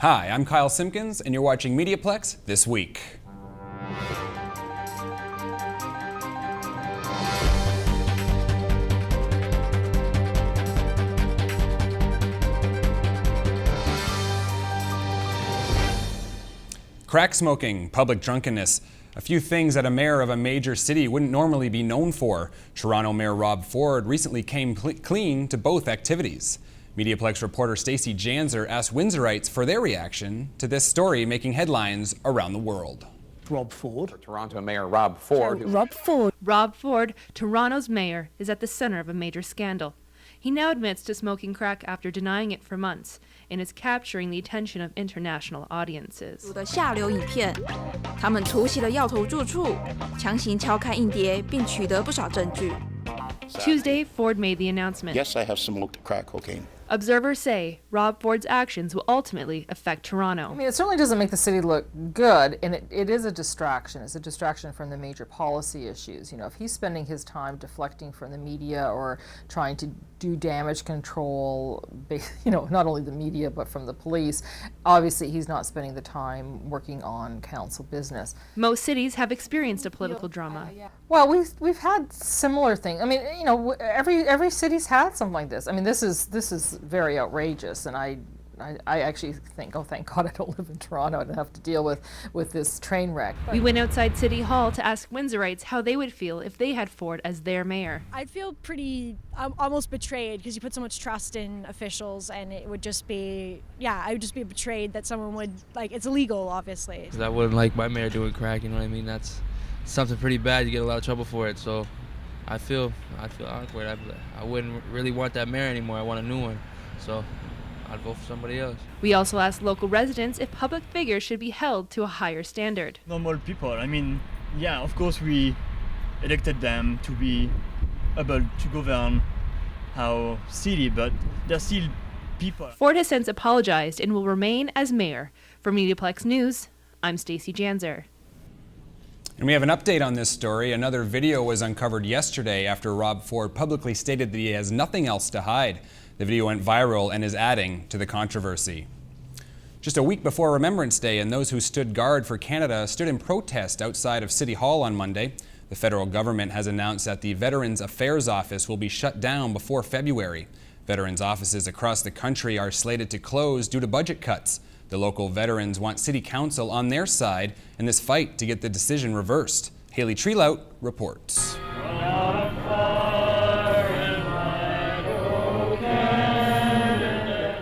Hi, I'm Kyle Simkins, and you're watching MediaPlex This Week. Crack smoking, public drunkenness, a few things that a mayor of a major city wouldn't normally be known for. Toronto Mayor Rob Ford recently came clean to both activities. MediaPlex reporter Stacey Janzer asked Windsorites for their reaction to this story making headlines around the world. Rob Ford. Toronto Mayor Rob Ford. Rob Ford, Toronto's mayor, is at the center of a major scandal. He now admits to smoking crack after denying it for months and is capturing the attention of international audiences. 的下流影片，他们突袭了要头住处，强行敲开硬碟，并取得不少证据。 Tuesday, Ford made the announcement. Yes, I have smoked crack cocaine. Observers say Rob Ford's actions will ultimately affect Toronto. I mean, it certainly doesn't make the city look good, and it is a distraction. It's a distraction from the major policy issues. You know, if he's spending his time deflecting from the media or trying to do damage control, you know, not only the media but from the police, obviously he's not spending the time working on council business. Most cities have experienced a political drama. Well, we've had similar things. I mean, you know, every city's had something like this. I mean, this is very outrageous, and I actually think, oh, thank God I don't live in Toronto and have to deal with this train wreck. We went outside City Hall to ask Windsorites how they would feel if they had Ford as their mayor. I'd feel pretty almost betrayed because you put so much trust in officials, and it would just be, I would just be betrayed that someone would, like, it's illegal, obviously. I wouldn't like my mayor doing crack, you know what I mean? That's something pretty bad. You get a lot of trouble for it, so I feel awkward. I wouldn't really want that mayor anymore. I want a new one, so I'd vote for somebody else. We also asked local residents if public figures should be held to a higher standard. Normal people. I mean, yeah, of course we elected them to be able to govern our city, but they're still people. Ford has since apologized and will remain as mayor. For MediaPlex News, I'm Stacey Janzer. And we have an update on this story. Another video was uncovered yesterday after Rob Ford publicly stated that he has nothing else to hide. The video went viral and is adding to the controversy. Just a week before Remembrance Day, and those who stood guard for Canada stood in protest outside of City Hall on Monday. The federal government has announced that the Veterans Affairs Office will be shut down before February. Veterans offices across the country are slated to close due to budget cuts. The local veterans want City Council on their side in this fight to get the decision reversed. Haley Treelout reports.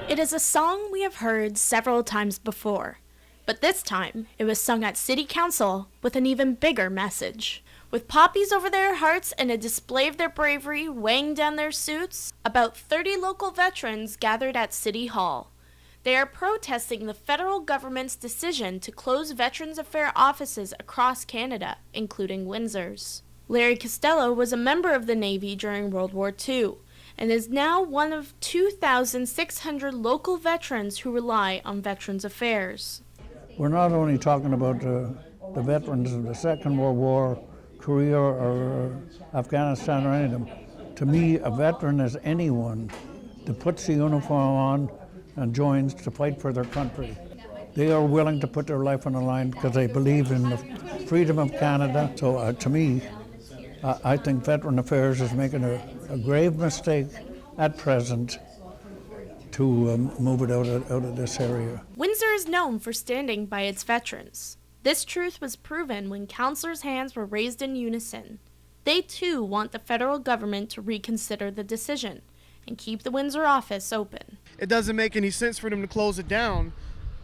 It is a song we have heard several times before, but this time it was sung at City Council with an even bigger message. With poppies over their hearts and a display of their bravery weighing down their suits, about 30 local veterans gathered at City Hall. They are protesting the federal government's decision to close Veterans Affairs offices across Canada, including Windsor's. Larry Costello was a member of the Navy during World War II and is now one of 2,600 local veterans who rely on Veterans Affairs. We're not only talking about the veterans of the Second World War, Korea, or Afghanistan, or any of them. To me, a veteran is anyone that puts the uniform on and joins to fight for their country. They are willing to put their life on the line because they believe in the freedom of Canada. So to me, I think Veteran Affairs is making a grave mistake at present to move it out of this area. Windsor is known for standing by its veterans. This truth was proven when councillors' hands were raised in unison. They too want the federal government to reconsider the decision and keep the Windsor office open. It doesn't make any sense for them to close it down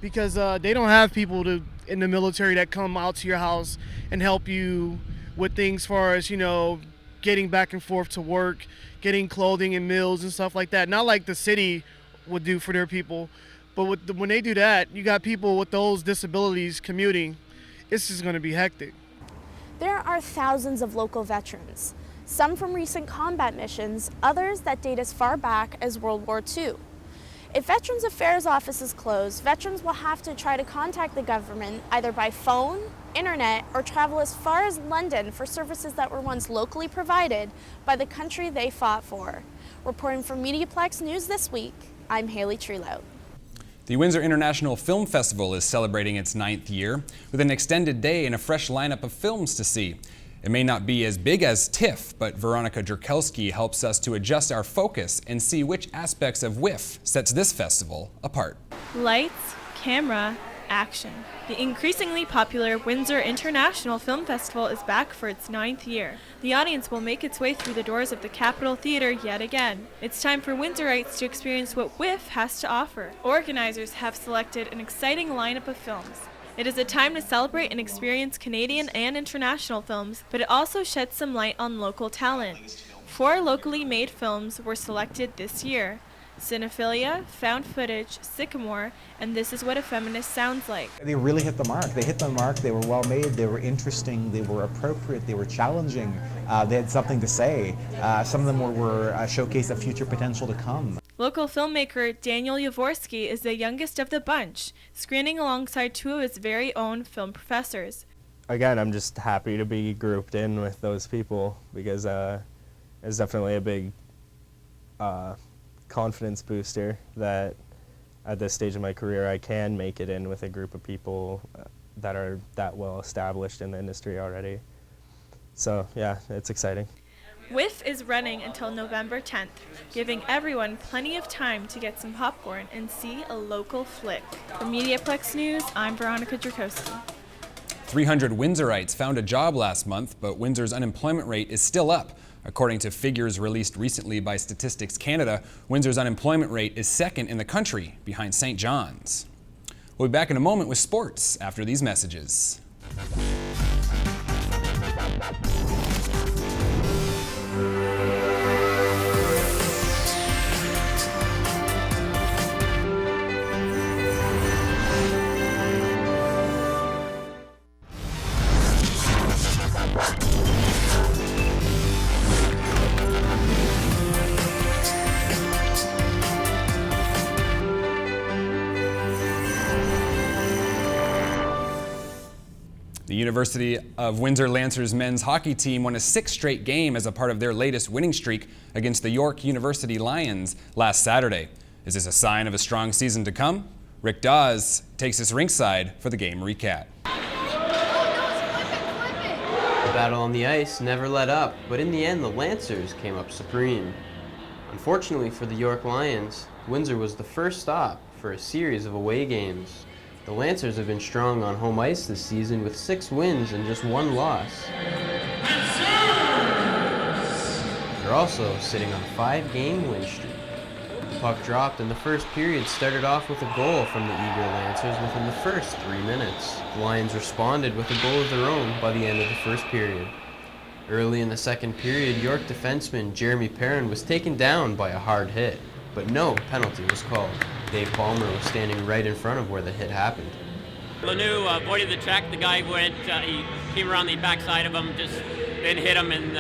because they don't have people in the military that come out to your house and help you with things as far as, you know, getting back and forth to work, getting clothing and meals and stuff like that. Not like the city would do for their people, but when they do that, you got people with those disabilities commuting. It's just going to be hectic. There are thousands of local veterans, some from recent combat missions, others that date as far back as World War II. If Veterans Affairs offices close, veterans will have to try to contact the government either by phone, internet, or travel as far as London for services that were once locally provided by the country they fought for. Reporting for MediaPlex News This Week, I'm Haley Treelout. The Windsor International Film Festival is celebrating its 9th year with an extended day and a fresh lineup of films to see. It may not be as big as TIFF, but Veronica Jerkelski helps us to adjust our focus and see which aspects of WIF sets this festival apart. Lights, camera, action. The increasingly popular Windsor International Film Festival is back for its 9th year. The audience will make its way through the doors of the Capitol Theatre yet again. It's time for Windsorites to experience what WIF has to offer. Organizers have selected an exciting lineup of films. It is a time to celebrate and experience Canadian and international films, but it also sheds some light on local talent. 4 locally made films were selected this year: Cinephilia, Found Footage, Sycamore, and This Is What a Feminist Sounds Like. They really hit the mark. They hit the mark. They were well made. They were interesting. They were appropriate. They were challenging. They had something to say. Some of them were showcase of future potential to come. Local filmmaker Daniel Yavorski is the youngest of the bunch, screening alongside 2 of his very own film professors. Again, I'm just happy to be grouped in with those people because it's definitely a big confidence booster that at this stage of my career I can make it in with a group of people that are that well established in the industry already. So yeah, it's exciting. WIF is running until November 10th, giving everyone plenty of time to get some popcorn and see a local flick. For MediaPlex News, I'm Veronica Jerkelski. 300 Windsorites found a job last month, but Windsor's unemployment rate is still up. According to figures released recently by Statistics Canada, Windsor's unemployment rate is second in the country, behind St. John's. We'll be back in a moment with sports after these messages. The University of Windsor Lancers men's hockey team won a 6th straight game as a part of their latest winning streak against the York University Lions last Saturday. Is this a sign of a strong season to come? Rick Dawes takes us ringside for the game recap. The battle on the ice never let up, but in the end the Lancers came up supreme. Unfortunately for the York Lions, Windsor was the first stop for a series of away games. The Lancers have been strong on home ice this season with 6 wins and just 1 loss. They're also sitting on a 5-game win streak. The puck dropped and the first period started off with a goal from the eager Lancers within the first 3 minutes. The Lions responded with a goal of their own by the end of the first period. Early in the second period, York defenseman Jeremy Perrin was taken down by a hard hit, but no penalty was called. Dave Palmer was standing right in front of where the hit happened. Lanoux avoided the check. The guy he came around the backside of him, just then hit him, and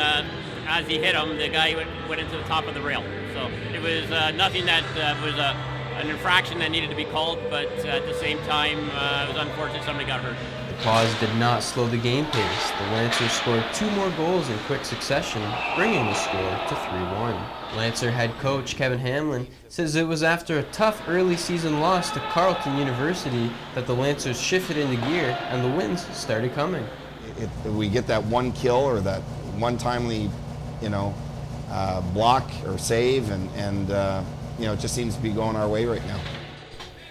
as he hit him, the guy went into the top of the rail. So it was nothing that was an infraction that needed to be called, but at the same time, it was unfortunate somebody got hurt. The pause did not slow the game pace. The Lancers scored 2 more goals in quick succession, bringing the score to 3-1. Lancer head coach Kevin Hamlin says it was after a tough early season loss to Carleton University that the Lancers shifted into gear and the wins started coming. If we get that one kill or that one timely, block or save, and it just seems to be going our way right now.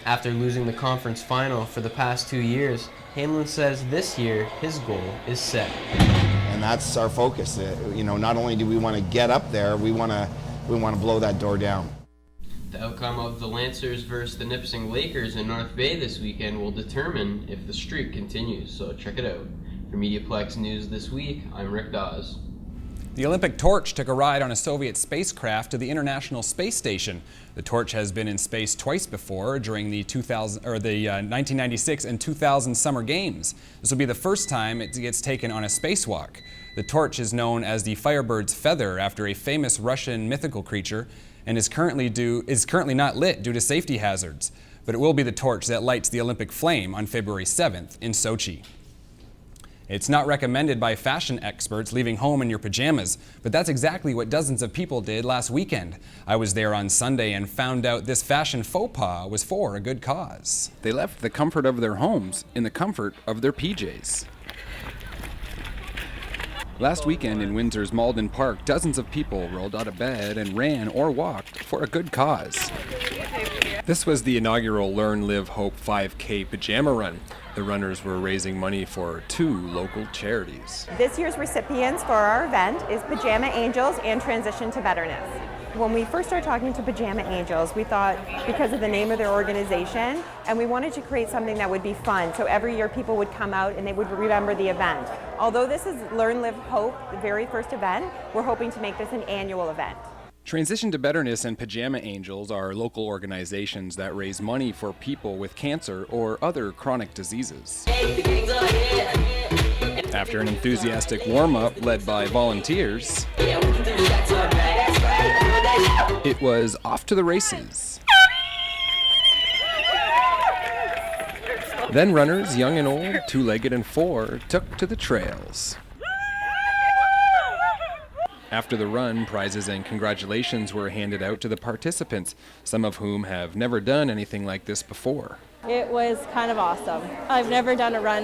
After losing the conference final for the past 2 years, Hamlin says this year his goal is set. And that's our focus. Not only do we want to get up there, we want to blow that door down. The outcome of the Lancers versus the Nipissing Lakers in North Bay this weekend will determine if the streak continues, so check it out. For MediaPlex News This Week, I'm Rick Dawes. The Olympic torch took a ride on a Soviet spacecraft to the International Space Station. The torch has been in space twice before during the 1996 and 2000 Summer Games. This will be the first time it gets taken on a spacewalk. The torch is known as the Firebird's Feather after a famous Russian mythical creature and is currently not lit due to safety hazards. But it will be the torch that lights the Olympic flame on February 7th in Sochi. It's not recommended by fashion experts leaving home in your pajamas, but that's exactly what dozens of people did last weekend. I was there on Sunday and found out this fashion faux pas was for a good cause. They left the comfort of their homes in the comfort of their PJs. Last weekend in Windsor's Malden Park, dozens of people rolled out of bed and ran or walked for a good cause. This was the inaugural Learn, Live, Hope 5K pajama run. The runners were raising money for 2 local charities. This year's recipients for our event is Pajama Angels and Transition to Betterness. When we first started talking to Pajama Angels, we thought because of the name of their organization, and we wanted to create something that would be fun, so every year people would come out and they would remember the event. Although this is Learn, Live, Hope, the very first event, we're hoping to make this an annual event. Transition to Betterness and Pajama Angels are local organizations that raise money for people with cancer or other chronic diseases. After an enthusiastic warm-up led by volunteers, it was off to the races. Then runners, young and old, 2-legged and 4, took to the trails. After the run, prizes and congratulations were handed out to the participants, some of whom have never done anything like this before. It was kind of awesome. I've never done a run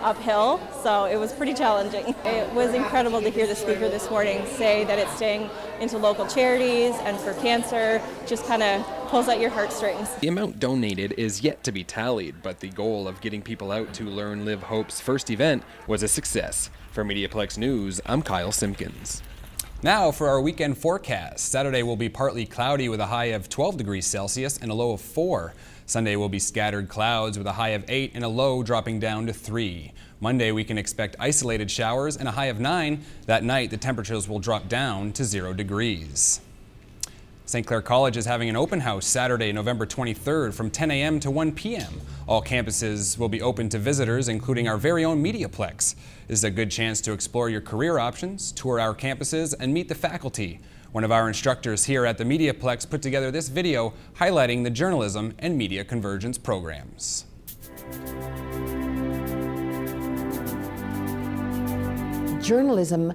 uphill, so it was pretty challenging. It was incredible to hear the speaker this morning say that it's staying into local charities and for cancer, just kind of pulls at your heartstrings. The amount donated is yet to be tallied, but the goal of getting people out to Learn, Live, Hope's first event was a success. For MediaPlex News, I'm Kyle Simkins. Now for our weekend forecast. Saturday will be partly cloudy with a high of 12 degrees Celsius and a low of 4. Sunday will be scattered clouds with a high of 8 and a low dropping down to 3. Monday we can expect isolated showers and a high of 9. That night the temperatures will drop down to 0 degrees. St. Clair College is having an open house Saturday, November 23rd from 10 a.m. to 1 p.m. All campuses will be open to visitors, including our very own MediaPlex. This is a good chance to explore your career options, tour our campuses, and meet the faculty. One of our instructors here at the MediaPlex put together this video highlighting the journalism and media convergence programs. Journalism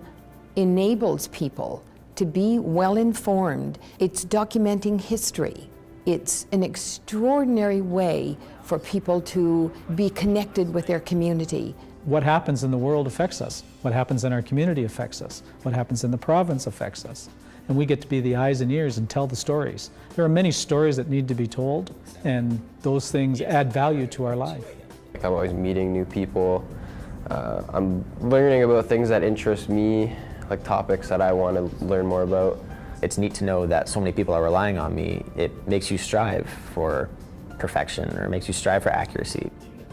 enables people to be well informed. It's documenting history. It's an extraordinary way for people to be connected with their community. What happens in the world affects us. What happens in our community affects us. What happens in the province affects us. And we get to be the eyes and ears and tell the stories. There are many stories that need to be told, and those things add value to our life. I'm always meeting new people. I'm learning about things that interest me, like topics that I want to learn more about. It's neat to know that so many people are relying on me. It makes you strive for perfection, or makes you strive for accuracy.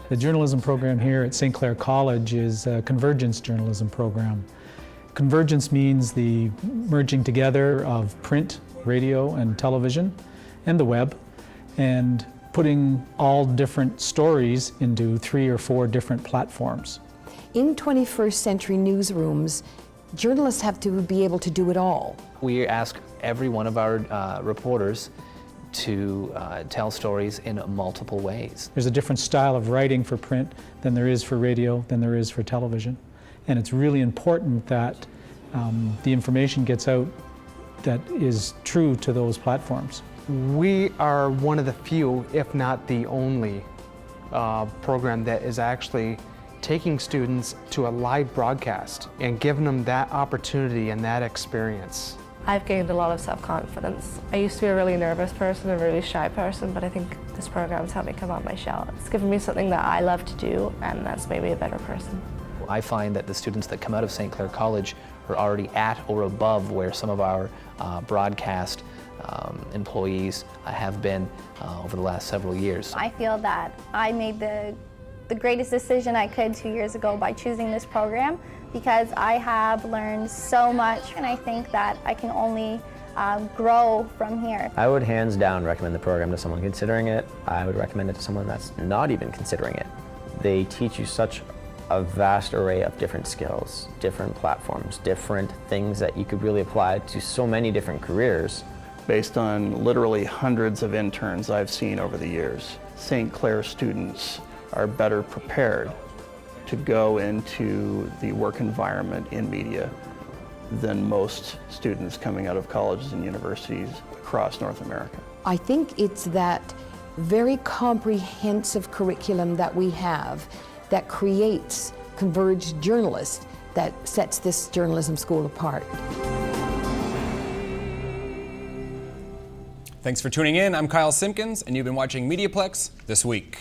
The journalism program here at St. Clair College is a Convergence journalism program. Convergence means the merging together of print, radio, and television, and the web, and putting all different stories into 3 or 4 different platforms. In 21st century newsrooms, journalists have to be able to do it all. We ask every one of our reporters to tell stories in multiple ways. There's a different style of writing for print than there is for radio, than there is for television. And it's really important that the information gets out that is true to those platforms. We are one of the few, if not the only, program that is actually taking students to a live broadcast and giving them that opportunity and that experience. I've gained a lot of self-confidence. I used to be a really nervous person, a really shy person, but I think this program's helped me come out my shell. It's given me something that I love to do, and that's made me a better person. I find that the students that come out of St. Clair College are already at or above where some of our broadcast employees have been over the last several years. I feel that I made the greatest decision I could 2 years ago by choosing this program, because I have learned so much, and I think that I can only grow from here. I would hands down recommend the program to someone considering it. I would recommend it to someone that's not even considering it. They teach you such a vast array of different skills, different platforms, different things that you could really apply to so many different careers. Based on literally hundreds of interns I've seen over the years, St. Clair students are better prepared to go into the work environment in media than most students coming out of colleges and universities across North America. I think it's that very comprehensive curriculum that we have that creates converged journalists that sets this journalism school apart. Thanks for tuning in. I'm Kyle Simkins, and you've been watching MediaPlex This Week.